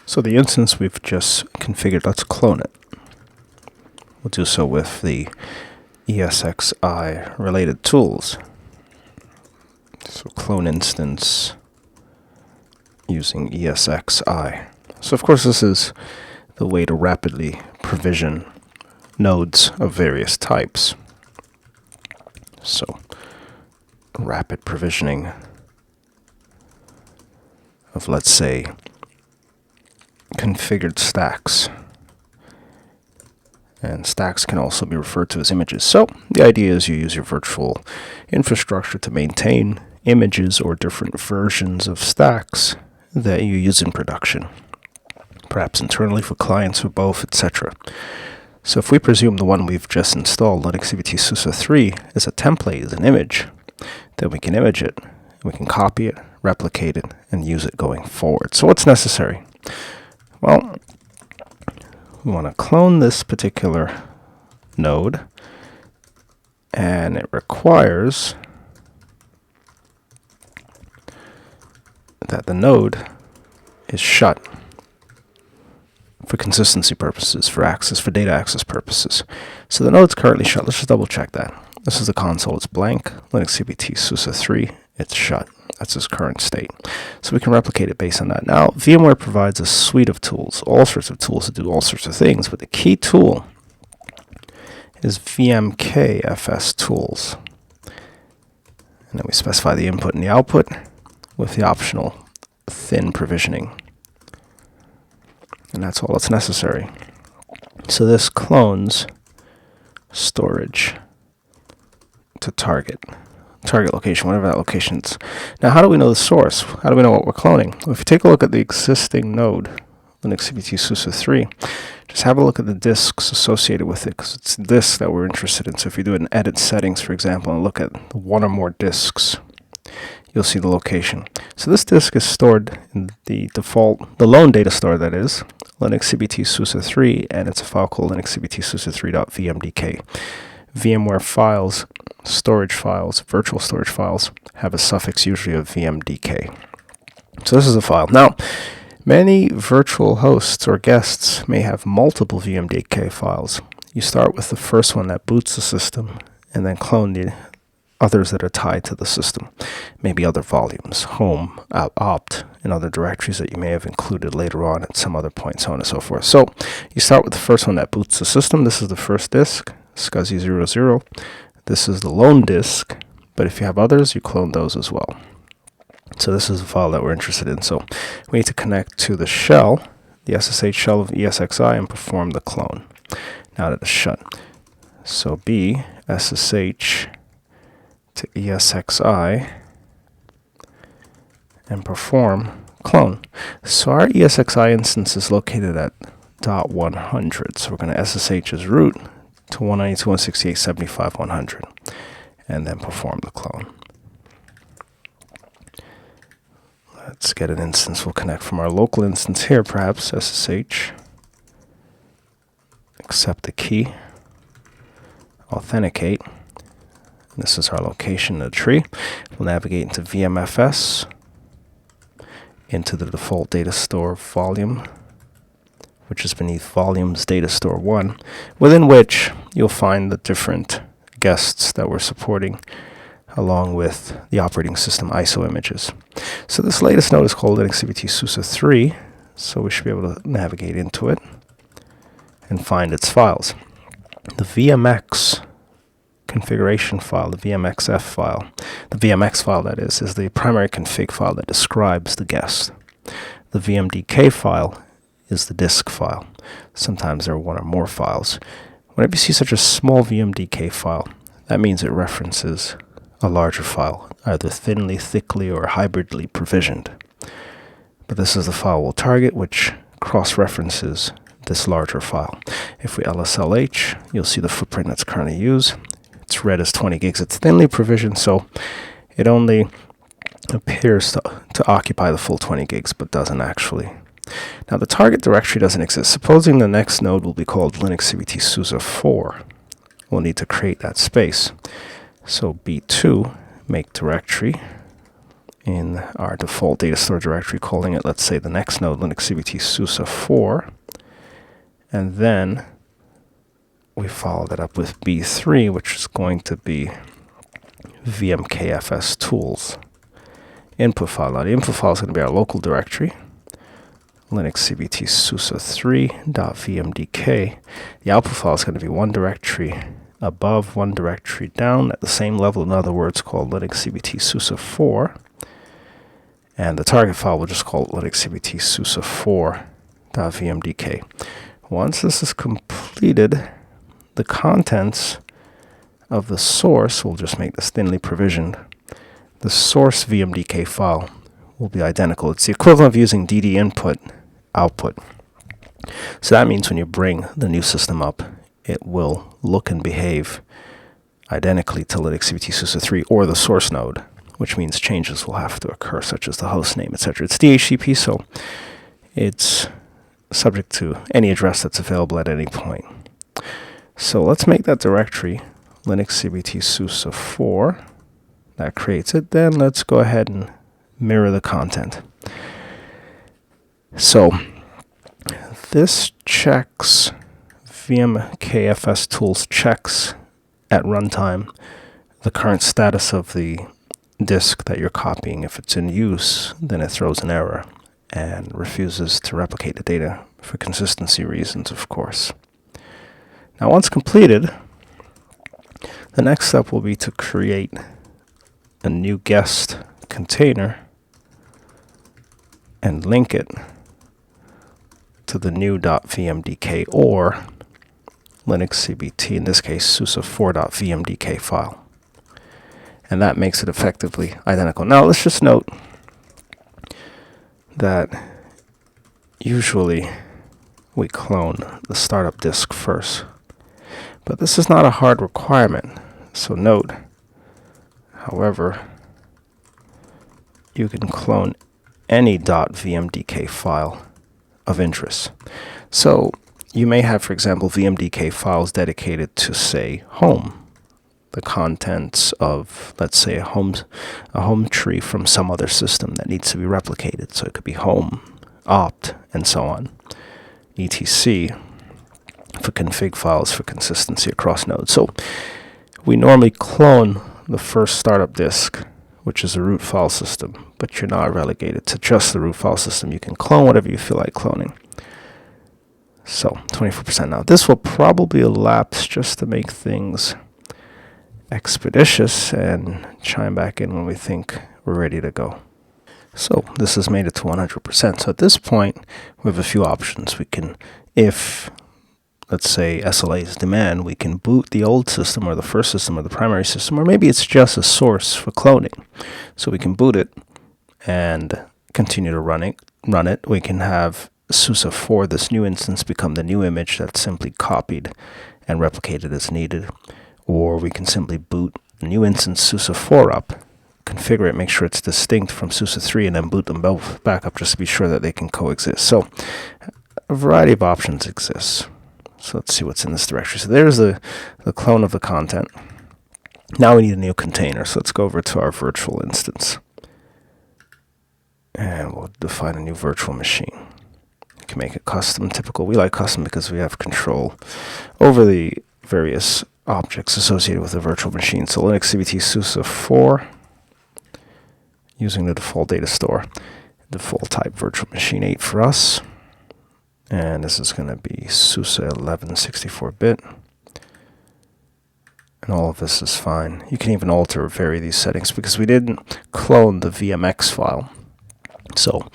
So the instance we've just configured, let's clone it. We'll do so with the ESXi related tools. So clone instance using ESXi. So of course this is the way to rapidly provision nodes of various types. So rapid provisioning of, let's say, configured stacks. And stacks can also be referred to as images. So the idea is you use your virtual infrastructure to maintain images or different versions of stacks that you use in production, perhaps internally for clients, for both, etc. So if we presume the one we've just installed, LinuxCBT SUSE 3, is a template, is an image, then we can image it, we can copy it, replicate it, and use it going forward. So what's necessary? Well, we want to clone this particular node, and it requires that the node is shut for consistency purposes, for data access purposes. So the node's currently shut. Let's just double check that. This is the console. It's blank. LinuxCBT SUSE 3. It's shut. That's its current state. So we can replicate it based on that. Now, VMware provides a suite of tools, all sorts of tools to do all sorts of things, but the key tool is VMKFS tools. And then we specify the input and the output with the optional thin provisioning. And that's all that's necessary. So this clones storage to target location, whatever that location is. Now, how do we know the source? How do we know what we're cloning? Well, if you take a look at the existing node, LinuxCBT SUSE 3, just have a look at the disks associated with it, because it's this that we're interested in. So if you do an edit settings, for example, and look at one or more disks, you'll see the location. So this disk is stored in the lone data store, that is, LinuxCBT SUSE 3, and it's a file called LinuxCBT SUSE 3.vmdk. VMware files, storage files, virtual storage files, have a suffix usually of vmdk. So this is a file. Now, many virtual hosts or guests may have multiple vmdk files. You start with the first one that boots the system, and then clone the others that are tied to the system. Maybe other volumes, home, opt, and other directories that you may have included later on at some other point, so on and so forth. So you start with the first one that boots the system. This is the first disk, SCSI00. This is the lone disk, but if you have others, you clone those as well. So this is the file that we're interested in. So we need to connect to the shell, the SSH shell of ESXi, and perform the clone. Now that it's shut. So B SSH to ESXi and perform clone. So our ESXi instance is located at .100. So we're going to SSH as root to 192.168.75.100 and then perform the clone. Let's get an instance. We'll connect from our local instance here, perhaps SSH, accept the key, authenticate. This is our location in the tree. We'll navigate into VMFS, into the default data store volume, which is beneath volumes data store 1, within which you'll find the different guests that we're supporting, along with the operating system ISO images. So this latest node is called LinuxCBT SUSE 3, so we should be able to navigate into it and find its files. The VMX configuration file, the VMXF file, the VMX file that is the primary config file that describes the guest. The VMDK file is the disk file. Sometimes there are one or more files. Whenever you see such a small VMDK file, that means it references a larger file, either thinly, thickly, or hybridly provisioned. But this is the file we'll target, which cross-references this larger file. If we LSLH, you'll see the footprint that's currently used. It's read as 20 gigs. It's thinly provisioned, so it only appears to occupy the full 20 gigs, but doesn't actually. Now, the target directory doesn't exist. Supposing the next node will be called LinuxCBT SUSE 4, we'll need to create that space. So B2, make directory, in our default data store directory, calling it, let's say, the next node, Linux CBT SUSE 4. And then we follow that up with B3, which is going to be VMKFS tools input file. Now, the input file is going to be our local directory, Linux CBT SUSE 3.vmdk. The output file is going to be one directory above, one directory down at the same level, in other words, called Linux CBT SUSE 4. And the target file, we'll just call it Linux CBT SUSE 4.vmdk. Once this is completed, the contents of the source, we'll just make this thinly provisioned, the source VMDK file will be identical. It's the equivalent of using DD input output. So that means when you bring the new system up, it will look and behave identically to Linux CBT SUSE 3 or the source node, which means changes will have to occur, such as the host name, etc. It's DHCP, so it's subject to any address that's available at any point. So let's make that directory Linux CBT SUSE 4. That creates it. Then let's go ahead and mirror the content. So this checks, VMKFS tools checks at runtime the current status of the disk that you're copying. If it's in use, then it throws an error and refuses to replicate the data for consistency reasons, of course. Now, once completed, the next step will be to create a new guest container and link it to the new .vmdk or Linux CBT, in this case, SUSE 4.vmdk file. And that makes it effectively identical. Now, let's just note that usually we clone the startup disk first. But this is not a hard requirement. So note, however, you can clone any .vmdk file of interest. So you may have, for example, VMDK files dedicated to, say, home. The contents of, let's say, a home tree from some other system that needs to be replicated. So it could be home, opt, and so on. etc. for config files for consistency across nodes. So we normally clone the first startup disk, which is a root file system, but you're not relegated to just the root file system. You can clone whatever you feel like cloning. So 24%. Now this will probably elapse just to make things expeditious and chime back in when we think we're ready to go. So this has made it to 100%. So at this point, we have a few options. We can, if let's say SLAs demand, we can boot the old system or the first system or the primary system, or maybe it's just a source for cloning. So we can boot it and continue to run it. We can have SUSE 4, this new instance, become the new image that's simply copied and replicated as needed. Or we can simply boot a new instance SUSE 4 up, configure it, make sure it's distinct from SUSE 3, and then boot them both back up just to be sure that they can coexist. So a variety of options exist. So let's see what's in this directory. So there's the clone of the content. Now we need a new container. So let's go over to our virtual instance. And we'll define a new virtual machine. You can make it custom, typical. We like custom because we have control over the various objects associated with the virtual machine. So Linux CBT SUSE 4, using the default data store. Default type virtual machine 8 for us. And this is going to be SUSE 11 64-bit. And all of this is fine. You can even alter or vary these settings because we didn't clone the VMX file. So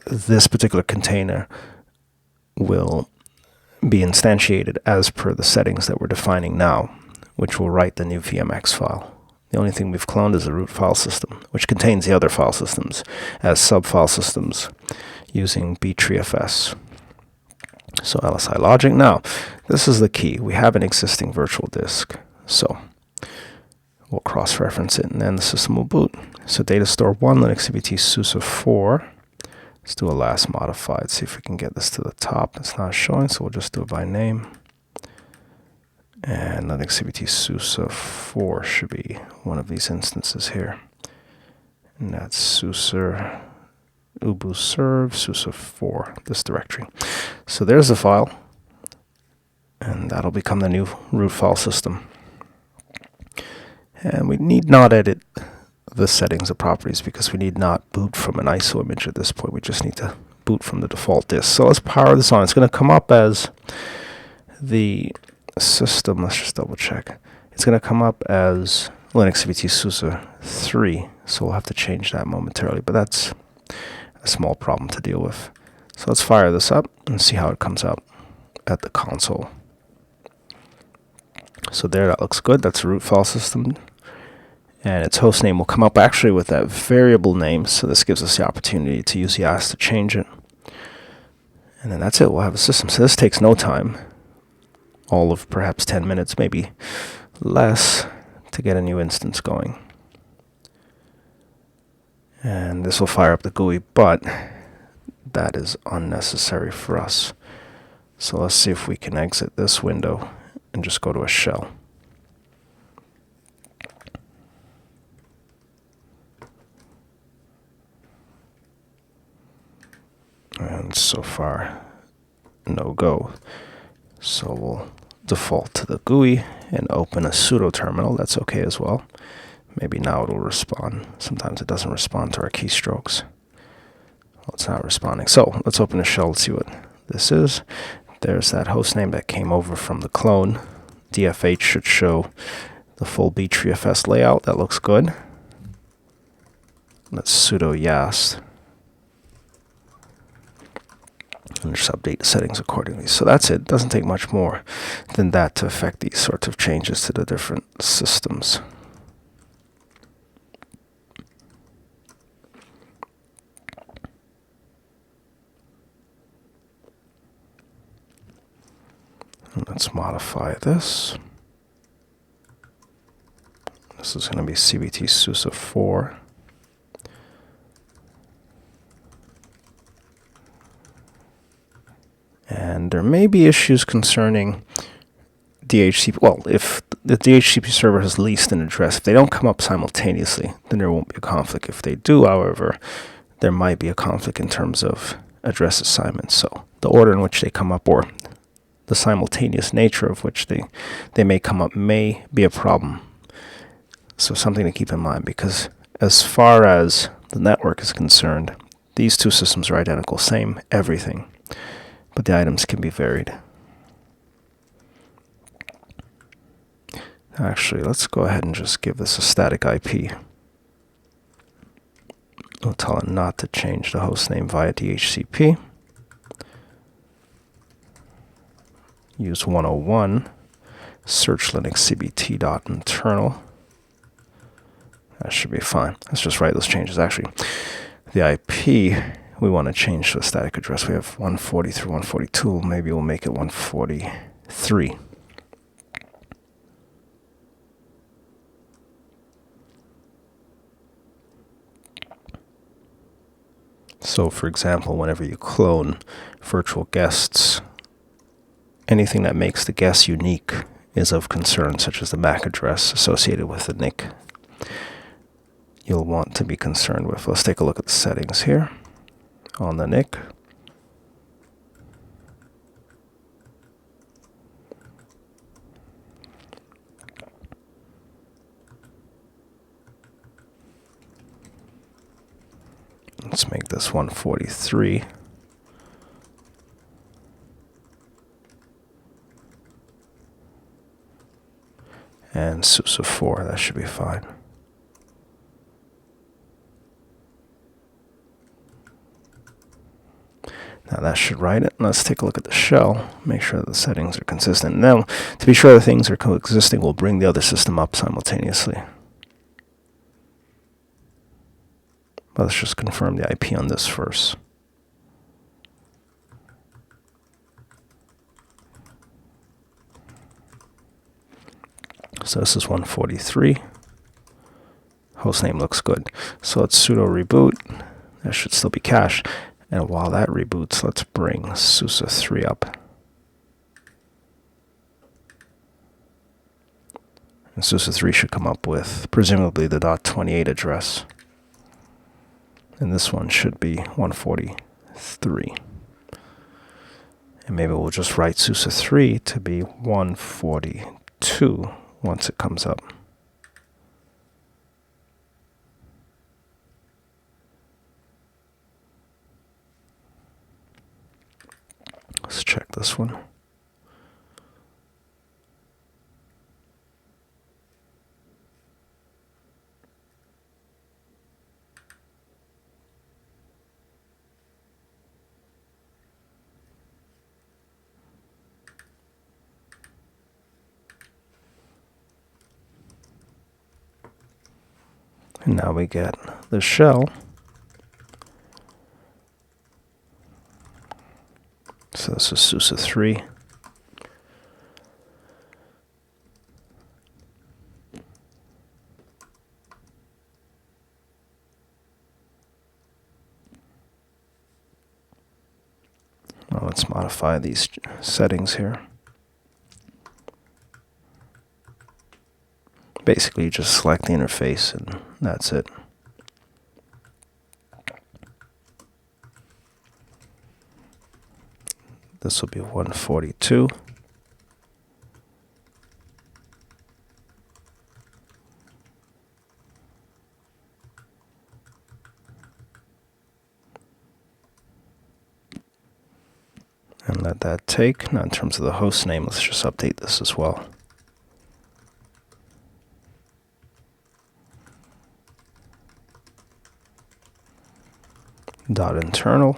this particular container will be instantiated as per the settings that we're defining now, which will write the new VMX file. The only thing we've cloned is the root file system, which contains the other file systems as sub-file systems using btrfs. So LSI logic. Now, this is the key. We have an existing virtual disk. So we'll cross-reference it, and then the system will boot. So data store 1, Linux CBT SUSE 4. Let's do a last modified, see if we can get this to the top. It's not showing, so we'll just do it by name. And Linux CBT SUSE 4 should be one of these instances here. And that's SUSE ubuserve SUSE4, this directory. So there's the file, and that'll become the new root file system. And we need not edit the settings of properties because we need not boot from an ISO image at this point. We just need to boot from the default disk. So let's power this on. It's going to come up as the system. Let's just double check. It's going to come up as Linux CBT SUSE 3. So we'll have to change that momentarily, but that's a small problem to deal with. So let's fire this up and see how it comes out at the console. So there, that looks good. That's a root file system. And its host name will come up actually with that variable name. So this gives us the opportunity to use the ask to change it. And then that's it. We'll have a system. So this takes no time. All of perhaps 10 minutes, maybe less, to get a new instance going. And this will fire up the GUI, but that is unnecessary for us. So let's see if we can exit this window and just go to a shell. And so far, no go. So we'll default to the GUI and open a sudo terminal. That's okay as well. Maybe now it'll respond. Sometimes it doesn't respond to our keystrokes. Well, it's not responding. So let's open a shell and see what this is. There's that host name that came over from the clone. DFH should show the full btrfs layout. That looks good. Let's sudo yast. And just update the settings accordingly. So that's it. Doesn't take much more than that to affect these sorts of changes to the different systems. And let's modify this. This is going to be CBT SUSE 4. And there may be issues concerning DHCP. Well, if the DHCP server has leased an address, if they don't come up simultaneously, then there won't be a conflict. If they do, however, there might be a conflict in terms of address assignments. So the order in which they come up, or the simultaneous nature of which they may come up, may be a problem. So something to keep in mind, because as far as the network is concerned, these two systems are identical, same everything. But the items can be varied. Actually, let's go ahead and just give this a static IP. We'll tell it not to change the host name via DHCP. Use 101. Search Linux cbt.internal. That should be fine. Let's just write those changes. Actually, the IP we want to change to a static address. We have 140 through 142. Maybe we'll make it 143. So, for example, whenever you clone virtual guests, anything that makes the guest unique is of concern, such as the MAC address associated with the NIC. You'll want to be concerned with. Let's take a look at the settings here. On the NIC. Let's make this 143. And SUSE 4, that should be fine. Now that should write it. Let's take a look at the shell, make sure that the settings are consistent. Now, to be sure the things are coexisting, we'll bring the other system up simultaneously. But let's just confirm the IP on this first. So this is 143. Hostname looks good. So let's sudo reboot. That should still be cached. And while that reboots, let's bring SUSE 3 up. And SUSE 3 should come up with, presumably, the .28 address. And this one should be 143. And maybe we'll just write SUSE 3 to be 142 once it comes up. Let's check this one. And now we get the shell. So this is SUSE 3. Well, let's modify these settings here. Basically, you just select the interface and that's it. This will be 142. And let that take. Now in terms of the host name, let's just update this as well. .internal.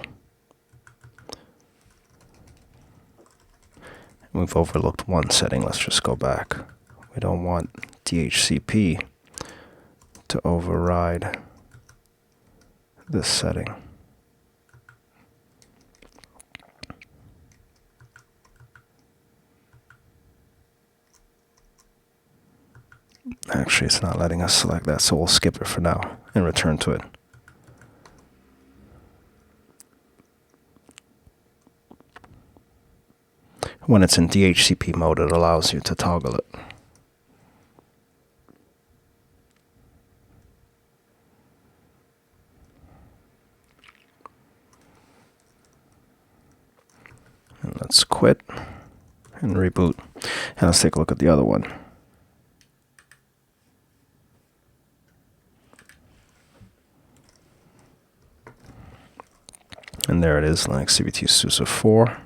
We've overlooked one setting. Let's just go back. We don't want DHCP to override this setting. Actually, it's not letting us select that, so we'll skip it for now and return to it. When it's in DHCP mode, it allows you to toggle it. And let's quit and reboot. And let's take a look at the other one. And there it is, Linux CBT SUSE 4.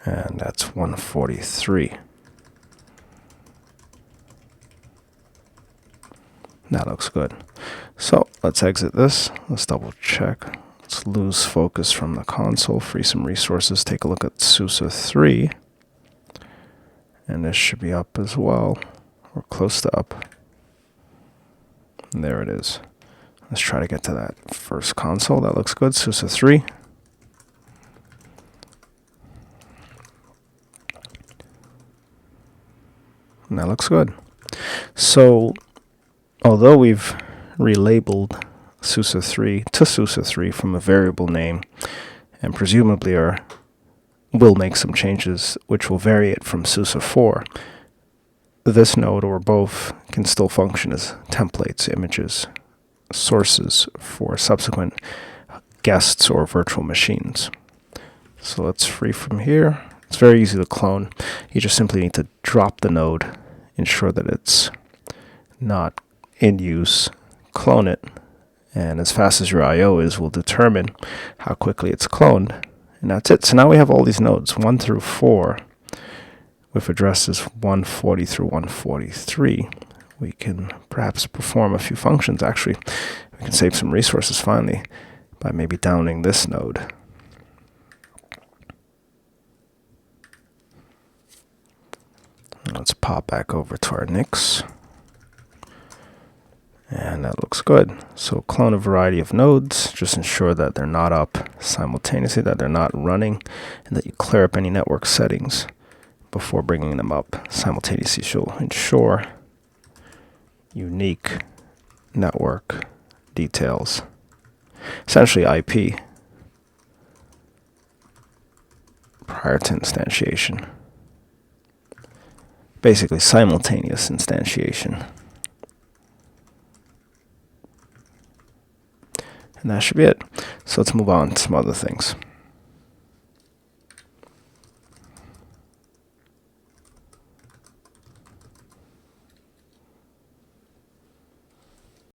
And that's 143. That looks good. So let's exit this. Let's double check. Let's lose focus from the console, free some resources. Take a look at SUSE 3. And this should be up as well, or close to up. And there it is. Let's try to get to that first console. That looks good. SUSE 3. And that looks good. So, although we've relabeled SUSE 3 to SUSE 3 from a variable name, and presumably will make some changes which will vary it from SUSE 4, this node or both can still function as templates, images, sources for subsequent guests or virtual machines. So let's free from here. It's very easy to clone. You just simply need to drop the node, ensure that it's not in use, clone it, and as fast as your I/O is, will determine how quickly it's cloned, and that's it. So now we have all these nodes, 1 through 4, with addresses 140 through 143. We can perhaps perform a few functions. Actually, we can save some resources finally by maybe downing this node. Let's pop back over to our NICs. And that looks good. So clone a variety of nodes. Just ensure that they're not up simultaneously, that they're not running, and that you clear up any network settings before bringing them up simultaneously. So ensure unique network details, essentially IP, prior to instantiation. Basically simultaneous instantiation. And that should be it. So let's move on to some other things.